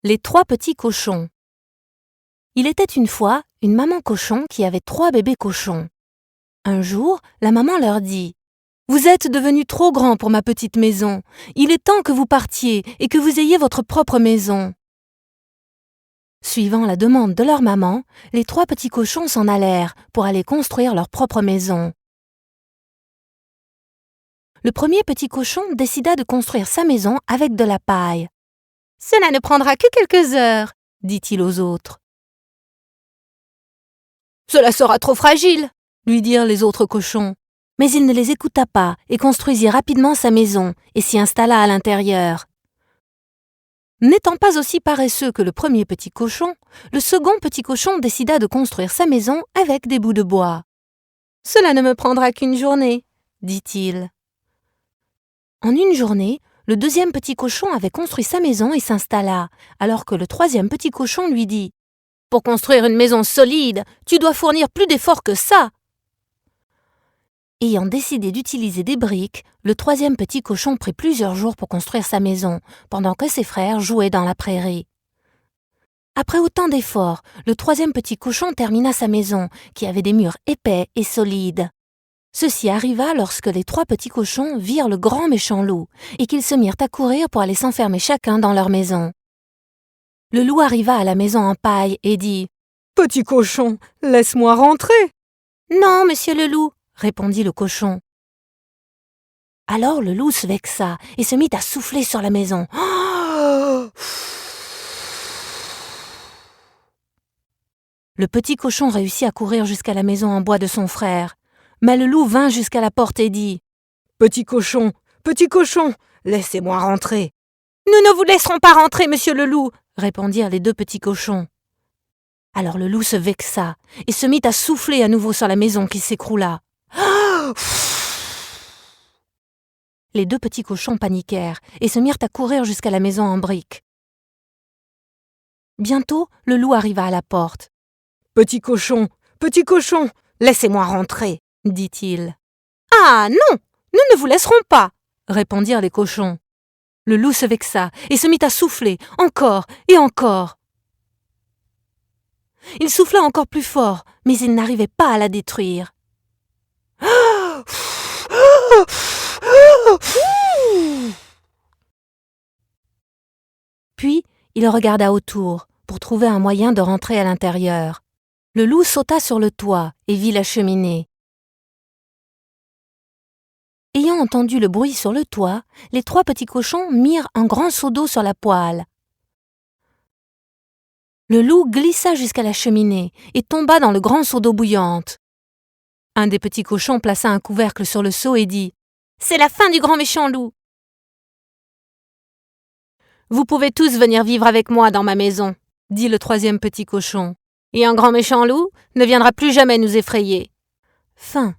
Les 3 petits cochons. Il était une fois une maman cochon qui avait 3 bébés cochons. Un jour, la maman leur dit « Vous êtes devenus trop grands pour ma petite maison. Il est temps que vous partiez et que vous ayez votre propre maison. » Suivant la demande de leur maman, les 3 petits cochons s'en allèrent pour aller construire leur propre maison. Le premier petit cochon décida de construire sa maison avec de la paille. « Cela ne prendra que quelques heures, » dit-il aux autres. « Cela sera trop fragile, » lui dirent les autres cochons. Mais il ne les écouta pas et construisit rapidement sa maison et s'y installa à l'intérieur. N'étant pas aussi paresseux que le premier petit cochon, le second petit cochon décida de construire sa maison avec des bouts de bois. « Cela ne me prendra qu'une journée, » dit-il. En une journée, le deuxième petit cochon avait construit sa maison et s'installa, alors que le troisième petit cochon lui dit « Pour construire une maison solide, tu dois fournir plus d'efforts que ça !» Ayant décidé d'utiliser des briques, le troisième petit cochon prit plusieurs jours pour construire sa maison, pendant que ses frères jouaient dans la prairie. Après autant d'efforts, le troisième petit cochon termina sa maison, qui avait des murs épais et solides. Ceci arriva lorsque les 3 petits cochons virent le grand méchant loup et qu'ils se mirent à courir pour aller s'enfermer chacun dans leur maison. Le loup arriva à la maison en paille et dit « Petit cochon, laisse-moi rentrer !»« Non, monsieur le loup, » répondit le cochon. Alors le loup se vexa et se mit à souffler sur la maison. Le petit cochon réussit à courir jusqu'à la maison en bois de son frère. Mais le loup vint jusqu'à la porte et dit « Petit cochon, laissez-moi rentrer !»« Nous ne vous laisserons pas rentrer, monsieur le loup !» répondirent les 2 petits cochons. Alors le loup se vexa et se mit à souffler à nouveau sur la maison qui s'écroula. Les 2 petits cochons paniquèrent et se mirent à courir jusqu'à la maison en briques. Bientôt, le loup arriva à la porte. « Petit cochon, laissez-moi rentrer !» dit-il. « Ah non, nous ne vous laisserons pas !» répondirent les cochons. Le loup se vexa et se mit à souffler encore et encore. Il souffla encore plus fort, mais il n'arrivait pas à la détruire. Puis, il regarda autour pour trouver un moyen de rentrer à l'intérieur. Le loup sauta sur le toit et vit la cheminée. Ayant entendu le bruit sur le toit, les 3 petits cochons mirent un grand seau d'eau sur la poêle. Le loup glissa jusqu'à la cheminée et tomba dans le grand seau d'eau bouillante. Un des petits cochons plaça un couvercle sur le seau et dit « C'est la fin du grand méchant loup !»« Vous pouvez tous venir vivre avec moi dans ma maison, » dit le troisième petit cochon, « et un grand méchant loup ne viendra plus jamais nous effrayer. » Fin.